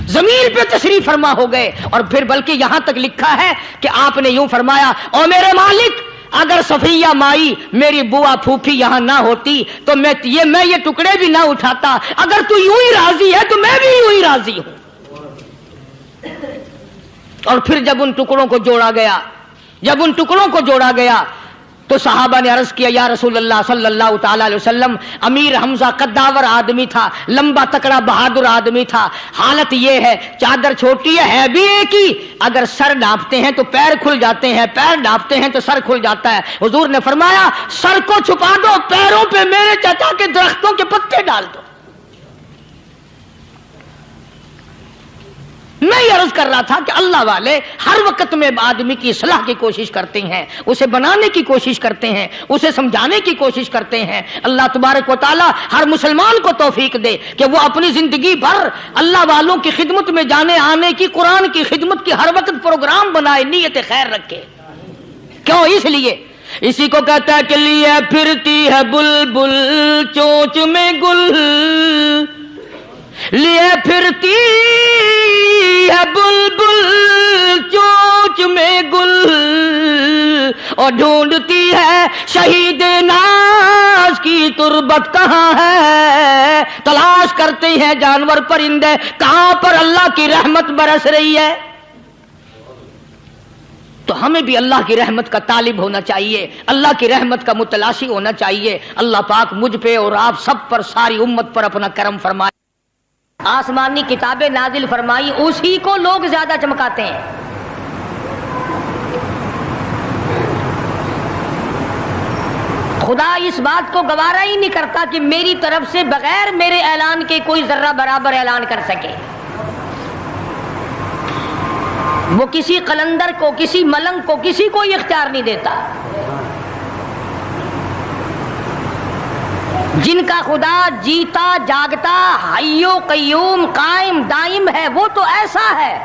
زمین پہ تشریف فرما ہو گئے، اور پھر بلکہ یہاں تک لکھا ہے کہ آپ نے یوں فرمایا او میرے مالک اگر صفیہ مائی میری بوا پھوپھی یہاں نہ ہوتی تو میں یہ ٹکڑے بھی نہ اٹھاتا، اگر تو یوں ہی راضی ہے تو میں بھی یوں ہی راضی ہوں۔ اور پھر جب ان ٹکڑوں کو جوڑا گیا تو صحابہ نے عرض کیا یا رسول اللہ صلی اللہ تعالی علیہ وسلم، امیر حمزہ قداور آدمی تھا، لمبا تکڑا بہادر آدمی تھا، حالت یہ ہے چادر چھوٹی ہے بھی ایک ہی، اگر سر ڈھانپتے ہیں تو پیر کھل جاتے ہیں، پیر ڈھانپتے ہیں تو سر کھل جاتا ہے۔ حضور نے فرمایا سر کو چھپا دو، پیروں پہ میرے چچا کے درختوں کے پتے ڈال دو۔ میں یہ عرض کر رہا تھا کہ اللہ والے ہر وقت میں آدمی کی اصلاح کی کوشش کرتے ہیں، اسے بنانے کی کوشش کرتے ہیں، اسے سمجھانے کی کوشش کرتے ہیں۔ اللہ تبارک و تعالی ہر مسلمان کو توفیق دے کہ وہ اپنی زندگی بھر اللہ والوں کی خدمت میں جانے آنے کی، قرآن کی خدمت کی ہر وقت پروگرام بنائے، نیت خیر رکھے۔ کیوں؟ اس لیے اسی کو کہتا ہے کہ لیے پھرتی ہے بلبل چونچ میں گل، لیے پھرتی ہے بلبل چونچ میں گل، اور ڈھونڈتی ہے شہید ناز کی تربت کہاں ہے، تلاش کرتے ہیں جانور پرندے کہاں پر اللہ کی رحمت برس رہی ہے۔ تو ہمیں بھی اللہ کی رحمت کا طالب ہونا چاہیے، اللہ کی رحمت کا متلاشی ہونا چاہیے۔ اللہ پاک مجھ پہ اور آپ سب پر، ساری امت پر اپنا کرم فرمائے۔ آسمانی کتابیں نازل فرمائی، اسی کو لوگ زیادہ چمکاتے ہیں۔ خدا اس بات کو گوارا ہی نہیں کرتا کہ میری طرف سے بغیر میرے اعلان کے کوئی ذرہ برابر اعلان کر سکے۔ وہ کسی قلندر کو، کسی ملنگ کو، کسی کو اختیار نہیں دیتا۔ جن کا خدا جیتا جاگتا حی و قیوم قائم دائم ہے وہ تو ایسا ہے،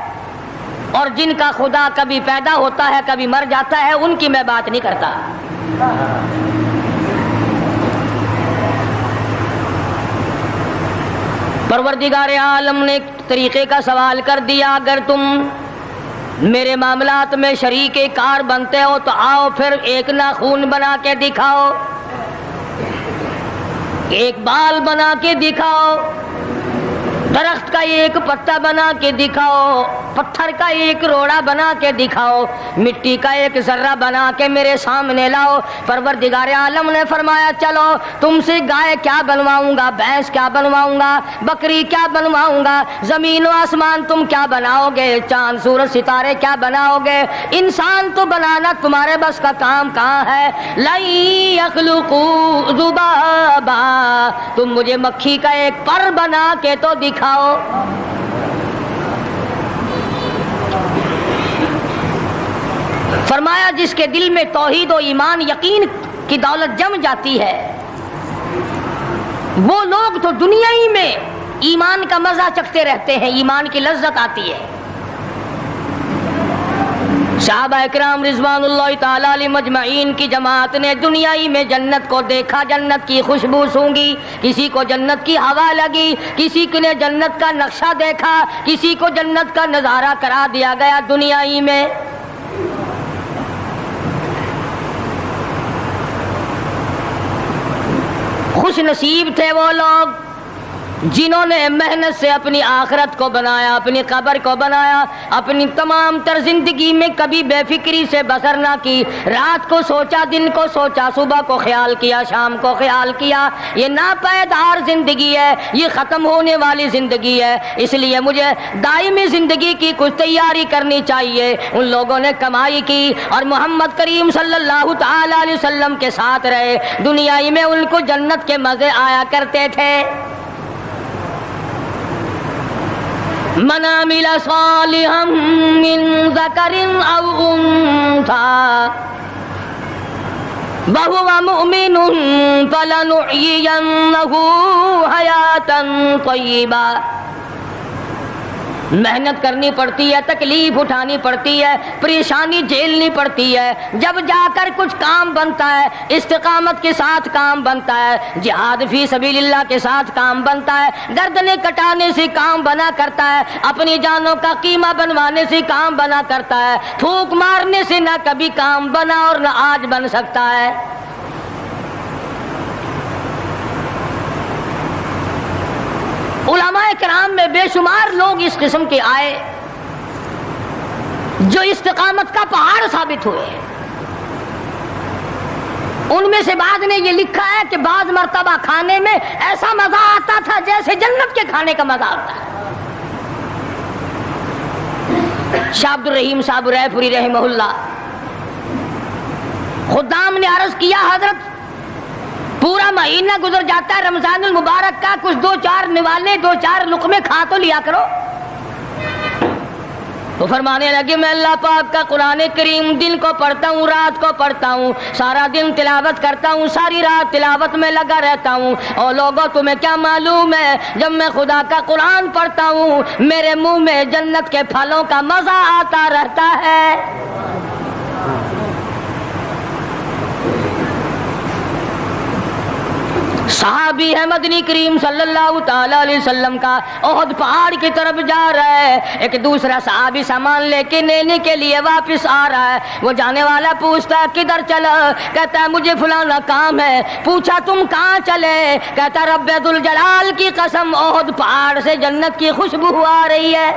اور جن کا خدا کبھی پیدا ہوتا ہے کبھی مر جاتا ہے ان کی میں بات نہیں کرتا۔ پروردگار عالم نے ایک طریقے کا سوال کر دیا، اگر تم میرے معاملات میں شریک کار بنتے ہو تو آؤ پھر ایک ناخون بنا کے دکھاؤ، ایک بال بنا کے دکھاؤ، درخت کا ایک پتا بنا کے دکھاؤ، پتھر کا ایک روڑا بنا کے دکھاؤ، مٹی کا ایک ذرہ بنا کے میرے سامنے لاؤ۔ پروردگار عالم نے فرمایا چلو تم سے گائے کیا بنواؤں گا، بھینس کیا بنواؤں گا، بکری کیا بنواؤں گا، زمین و آسمان تم کیا بناؤ گے، چاند سورج ستارے کیا بناؤ گے، انسان تو بنانا تمہارے بس کا کام کہاں ہے۔ لَن يَخْلُقُوا ذُبَابًا، تم مجھے مکھی کا ایک پر بنا کے تو دکھاؤ۔ فرمایا جس کے دل میں توحید و ایمان یقین کی دولت جم جاتی ہے، وہ لوگ تو دنیا ہی میں ایمان کا مزہ چکھتے رہتے ہیں، ایمان کی لذت آتی ہے۔ صحابہ اکرام رضوان اللہ تعالی علیہ مجمعین کی جماعت نے دنیا ہی میں جنت کو دیکھا، جنت کی خوشبو سونگھی، کسی کو جنت کی ہوا لگی، کسی نے جنت کا نقشہ دیکھا، کسی کو جنت کا نظارہ کرا دیا گیا دنیا ہی میں۔ خوش نصیب تھے وہ لوگ جنہوں نے محنت سے اپنی آخرت کو بنایا، اپنی قبر کو بنایا، اپنی تمام تر زندگی میں کبھی بے فکری سے بسر نہ کی، رات کو سوچا، دن کو سوچا، صبح کو خیال کیا، شام کو خیال کیا۔ یہ ناپائیدار زندگی ہے، یہ ختم ہونے والی زندگی ہے، اس لیے مجھے دائمی زندگی کی کچھ تیاری کرنی چاہیے۔ ان لوگوں نے کمائی کی اور محمد کریم صلی اللہ تعالی علیہ وسلم کے ساتھ رہے، دنیا ہی میں ان کو جنت کے مزے آیا کرتے تھے۔ من عمل صالحا من ذکر او انثى وهو مؤمن فلنحيينه حیاتا طیبا۔ محنت کرنی پڑتی ہے، تکلیف اٹھانی پڑتی ہے، پریشانی جھیلنی پڑتی ہے، جب جا کر کچھ کام بنتا ہے، استقامت کے ساتھ کام بنتا ہے، جہاد فی سبیل اللہ کے ساتھ کام بنتا ہے، گردنیں کٹانے سے کام بنا کرتا ہے، اپنی جانوں کا قیمہ بنوانے سے کام بنا کرتا ہے، پھونک مارنے سے نہ کبھی کام بنا اور نہ آج بن سکتا ہے۔ علماء کرام میں بے شمار لوگ اس قسم کے آئے جو استقامت کا پہاڑ ثابت ہوئے۔ ان میں سے بعض نے یہ لکھا ہے کہ بعض مرتبہ کھانے میں ایسا مزہ آتا تھا جیسے جنت کے کھانے کا مزہ آتا ہے۔ شاہ عبد الرحیم صاحب رائے پوری رحمہ اللہ، خدام نے عرض کیا حضرت پورا مہینہ گزر جاتا ہے رمضان المبارک کا، کچھ دو چار نوالے دو چار لقمے کھا تو لیا کرو۔ تو فرمانے لگے میں اللہ پاک کا قرآن کریم دن کو پڑھتا ہوں، رات کو پڑھتا ہوں، سارا دن تلاوت کرتا ہوں، ساری رات تلاوت میں لگا رہتا ہوں، اور لوگوں تمہیں کیا معلوم ہے جب میں خدا کا قرآن پڑھتا ہوں میرے منہ میں جنت کے پھلوں کا مزہ آتا رہتا ہے۔ صحابی ہے مدنی کریم صلی اللہ تعالی علیہ وسلم کا، احد پہاڑ کی طرف جا رہا ہے، ایک دوسرا صحابی سامان لے کے لینے کے لیے واپس آ رہا ہے، وہ جانے والا پوچھتا ہے کدھر چلا؟ کہتا ہے مجھے فلانا کام ہے۔ پوچھا تم کہاں چلے؟ کہتا رب ذوالجلال کی قسم احد پہاڑ سے جنت کی خوشبو آ رہی ہے۔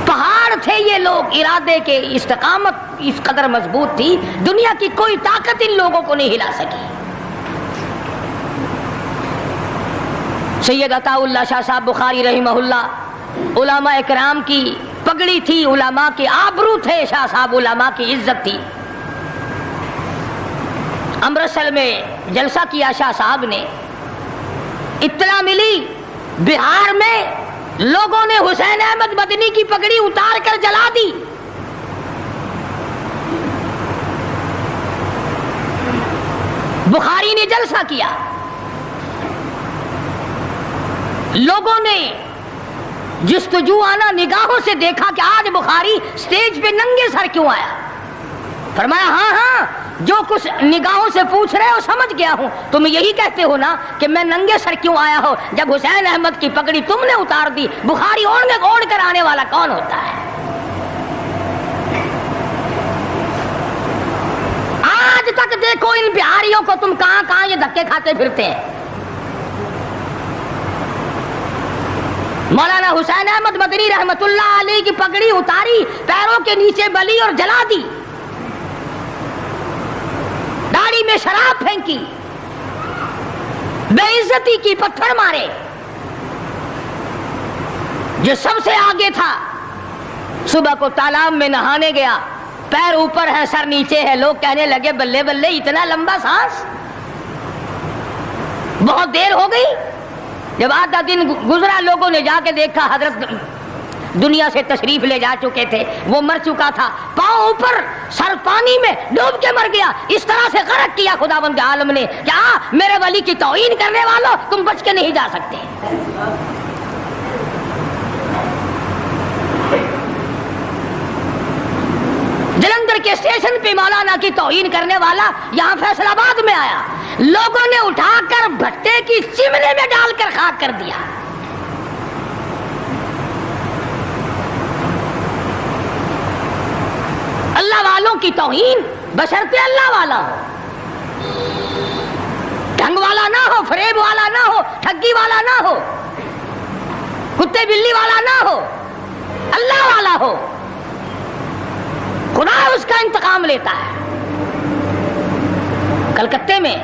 پہاڑ تھے یہ لوگ، ارادے کے استقامت اس قدر مضبوط تھی، دنیا کی کوئی طاقت ان لوگوں کو نہیں ہلا سکی۔ سید عطا اللہ شاہ صاحب بخاری رحمہ اللہ، علماء اکرام کی پگڑی تھی، علماء کے آبرو تھے شاہ صاحب، علماء کی عزت تھی۔ امرتسر میں جلسہ کیا شاہ صاحب نے، اطلاع ملی بہار میں لوگوں نے حسین احمد مدنی کی پگڑی اتار کر جلا دی۔ بخاری نے جلسہ کیا، لوگوں نے جستجوانہ نگاہوں سے دیکھا کہ آج بخاری سٹیج پہ ننگے سر کیوں آیا؟ فرمایا ہاں ہاں جو کچھ نگاہوں سے پوچھ رہے ہو سمجھ گیا ہوں، تم یہی کہتے ہو نا کہ میں ننگے سر کیوں آیا ہو؟ جب حسین احمد کی پگڑی تم نے اتار دی، بخاری اوڑھ کر آنے والا کون ہوتا ہے؟ آج تک دیکھو ان بہاریوں کو تم کہاں کہاں یہ دھکے کھاتے پھرتے ہیں۔ مولانا حسین احمد مدنی رحمت اللہ علیہ کی پگڑی اتاری، پیروں کے نیچے بلی اور جلا دی، داڑھی میں شراب پھینکی، بے عزتی کی، پتھر مارے۔ جو سب سے آگے تھا صبح کو تالاب میں نہانے گیا، پیر اوپر ہے سر نیچے ہے، لوگ کہنے لگے بلے بلے اتنا لمبا سانس، بہت دیر ہو گئی۔ جب آدھا دن گزرا لوگوں نے جا کے دیکھا حضرت دنیا سے تشریف لے جا چکے تھے، وہ مر چکا تھا، پاؤں اوپر سر پانی میں ڈوب کے مر گیا۔ اس طرح سے غرق کیا خداوند عالم نے، کیا میرے ولی کی توہین کرنے والوں تم بچ کے نہیں جا سکتے۔ جلندھر کے اسٹیشن پہ مولانا کی توہین کرنے والا یہاں فیصل آباد میں آیا، لوگوں نے اٹھا کر بھٹے کی چمنے میں ڈال کر خاک کر دیا۔ اللہ والوں کی توہین بشرطے اللہ والا ہو، ڈھنگ والا نہ ہو، فریب والا نہ ہو، ٹھگی والا نہ ہو، کتے بلی والا نہ ہو، اللہ والا ہو، خدا اس کا انتقام لیتا ہے۔ کلکتے میں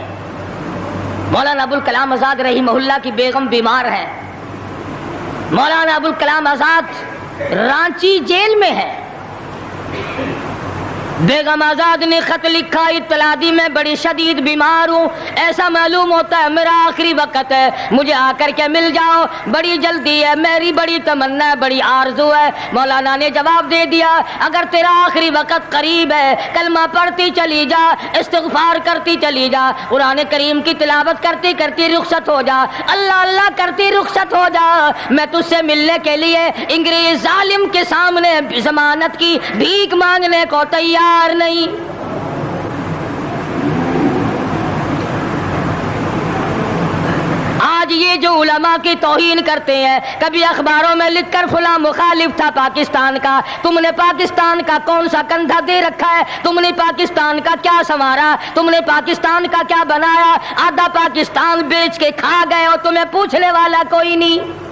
مولانا ابوالکلام آزاد رحمہ اللہ کی بیگم بیمار ہے، مولانا ابوالکلام آزاد رانچی جیل میں ہے۔ بیگم آزاد نے خط لکھا، اطلاع دی میں بڑی شدید بیمار ہوں، ایسا معلوم ہوتا ہے میرا آخری وقت ہے، مجھے آ کر کے مل جاؤ، بڑی جلدی ہے، میری بڑی تمنا ہے، بڑی آرزو ہے۔ مولانا نے جواب دے دیا اگر تیرا آخری وقت قریب ہے کلمہ پڑھتی چلی جا، استغفار کرتی چلی جا، قرآن کریم کی تلاوت کرتی کرتی رخصت ہو جا، اللہ اللہ کرتی رخصت ہو جا، میں تجھ سے ملنے کے لیے انگریز ظالم کے سامنے ضمانت کی بھیک مانگنے کو تیار نہیں۔ آج یہ جو علماء کی توہین کرتے ہیں، کبھی اخباروں میں لکھ کر فلاں مخالف تھا پاکستان کا، تم نے پاکستان کا کون سا کندھا دے رکھا ہے، تم نے پاکستان کا کیا سنوارا، تم نے پاکستان کا کیا بنایا، آدھا پاکستان بیچ کے کھا گئے اور تمہیں پوچھنے والا کوئی نہیں۔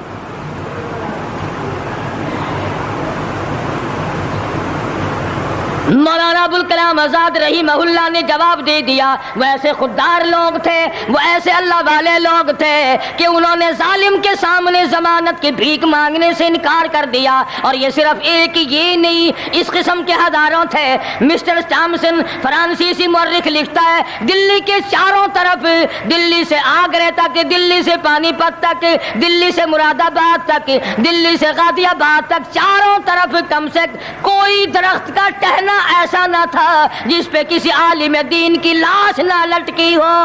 مولانا ابو الکلام آزاد رحمہ اللہ نے جواب دے دیا، وہ ایسے خوددار لوگ تھے، وہ ایسے اللہ والے لوگ تھے کہ انہوں نے ظالم کے سامنے ضمانت کی بھیک مانگنے سے انکار کر دیا۔ اور یہ صرف ایک یہ نہیں، اس قسم کے ہزاروں تھے۔ مسٹر ٹامسن فرانسیسی مورخ لکھتا ہے، دلی کے چاروں طرف، دلی سے آگرہ تک، دلی سے پانی پت تک، دلی سے مراد آباد تک، دلی سے غازی آباد تک، چاروں طرف کم سے کوئی درخت کا ٹہنا ایسا نہ تھا جس پہ کسی عالم دین کی لاش نہ لٹکی ہو۔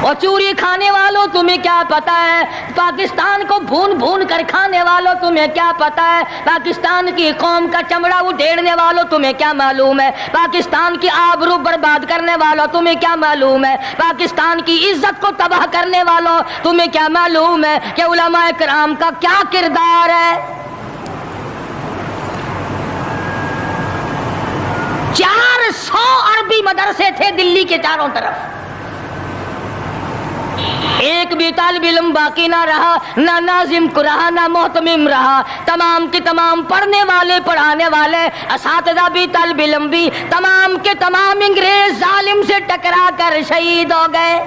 اور چوری کھانے والوں تمہیں کیا پتا ہے، پاکستان کو بھون بھون کر کھانے والوں تمہیں کیا پتا ہے، پاکستان کی قوم کا چمڑا اڈھیڑنے والوں تمہیں کیا معلوم ہے، پاکستان کی آبرو برباد کرنے والوں تمہیں کیا معلوم ہے، پاکستان کی عزت کو تباہ کرنے والوں تمہیں کیا معلوم ہے کہ علماء کرام کا کیا کردار ہے۔ 400 عربی مدرسے تھے دلی کے چاروں طرف، ایک بھی طالب علم باقی نہ رہا، نہ ناظم کو رہا، نہ محتمم رہا، تمام کے تمام پڑھنے والے، پڑھانے والے، اساتذہ بھی، طالب علم بھی، تمام کے تمام انگریز ظالم سے ٹکرا کر شہید ہو گئے۔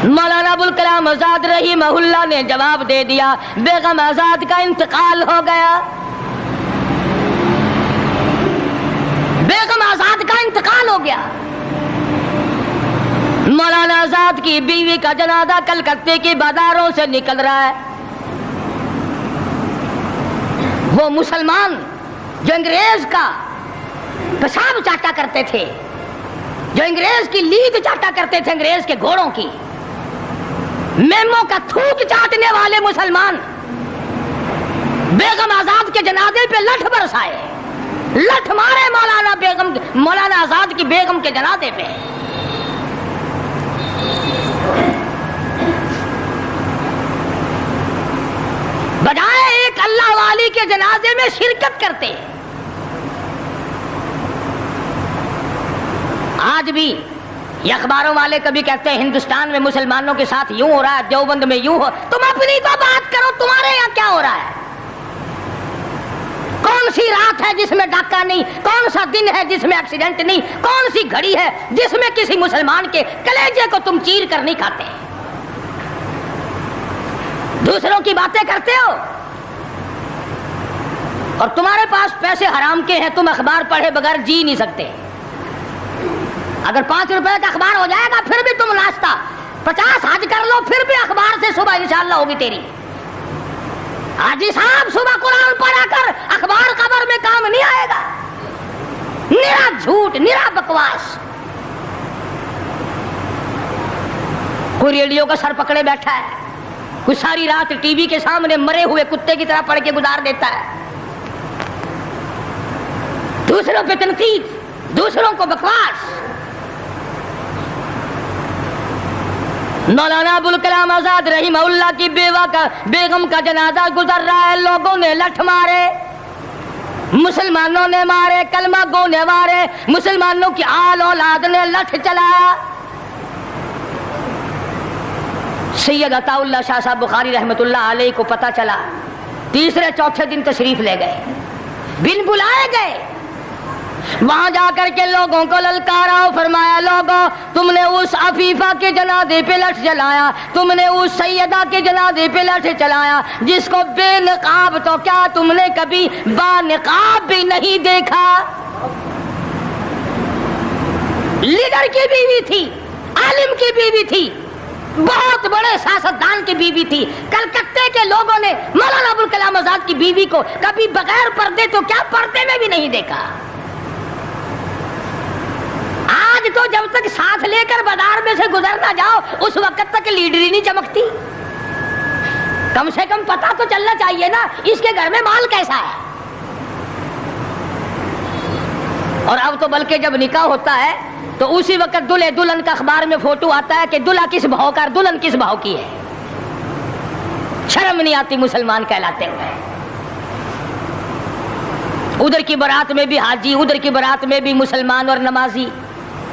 مولانا ابو الکلام آزاد رحمہ اللہ نے جواب دے دیا، بیگم آزاد کا انتقال ہو گیا، بیگم آزاد کا انتقال ہو گیا۔ مولانا آزاد کی بیوی کا جنازہ کلکتے کے بازاروں سے نکل رہا ہے۔ وہ مسلمان جو انگریز کا پیشاب چاٹا کرتے تھے، جو انگریز کی لید چاٹا کرتے تھے، انگریز کے گھوڑوں کی، میموں کا تھوک چاٹنے والے مسلمان بیگم آزاد کے جنازے پہ لٹھ برسائے، لٹھ مارے مولانا آزاد کی بیگم کے جنازے پہ۔ بجائے ایک اللہ والی کے جنازے میں شرکت کرتے۔ آج بھی یہ اخباروں والے کبھی کہتے ہیں ہندوستان میں مسلمانوں کے ساتھ یوں ہو رہا ہے، دیوبند میں یوں ہو، تم اپنی تو بات کرو، تمہارے یہاں کیا ہو رہا ہے؟ کون سی رات ہے جس میں ڈاکہ نہیں، کون سا دن ہے جس میں ایکسیڈنٹ نہیں، کون سی گھڑی ہے جس میں کسی مسلمان کے کلیجے کو تم چیر کر نہیں کھاتے؟ دوسروں کی باتیں کرتے ہو اور تمہارے پاس پیسے حرام کے ہیں، تم اخبار پڑھے بغیر جی نہیں سکتے۔ اگر 5 روپے کا اخبار ہو جائے گا پھر بھی تم ناشتہ 50 حج کر لو، پھر بھی اخبار سے صبح انشاءاللہ ہوگی تیری۔ حاجی صاحب صبح قرآن پڑھا کر اخبار خبر میں کام نہیں آئے گا، نرا جھوٹ، نرا بکواس۔ کوئی ریڈیو کا سر پکڑے بیٹھا ہے، کوئی ساری رات ٹی وی کے سامنے مرے ہوئے کتے کی طرح پڑھ کے گزار دیتا ہے، دوسروں پہ تنقید، دوسروں کو بکواس۔ مولانا ابو الکلام آزاد رحمہ اللہ کی بیگم کا جنازہ گزر رہا ہے، لوگوں نے لٹھ مارے، مسلمانوں نے مارے، کلمہ گو نے مارے، مسلمانوں کی آل اولاد نے لٹھ چلایا۔ سید عطا اللہ شاہ صاحب بخاری رحمت اللہ علیہ کو پتہ چلا، تیسرے چوتھے دن تشریف لے گئے، بن بلائے گئے، وہاں جا کر کے لوگوں کو للکارا، فرمایا لوگوں تم نے اس عفیفہ کے جنازے پہ لٹھ جلایا، تم نے اس سیدہ کے جنازے پہ لٹھ چلایا جس کو بے نقاب تو کیا تم نے کبھی با نقاب بھی نہیں دیکھا۔ لیڈر کی بیوی تھی، عالم کی بیوی تھی، بہت بڑے سیاستدان کی بیوی تھی، کلکتے کے لوگوں نے مولانا ابو الکلام آزاد کی بیوی کو کبھی بغیر پردے تو کیا پردے میں بھی نہیں دیکھا۔ آج تو جب تک ساتھ لے کر بازار میں سے گزر نہ جاؤ اس وقت تک لیڈری نہیں چمکتی، کم سے کم پتہ تو چلنا چاہیے نا اس کے گھر میں مال کیسا ہے۔ اور اب تو بلکہ جب نکاح ہوتا ہے تو اسی وقت دلہے دلہن کا اخبار میں فوٹو آتا ہے کہ دلہا کس بھاؤ کا، دلہن کس بھاؤ کی ہے۔ شرم نہیں آتی مسلمان کہلاتے ہوئے۔ ادھر کی بارات میں بھی حاجی، ادھر کی بارات میں بھی مسلمان اور نمازی،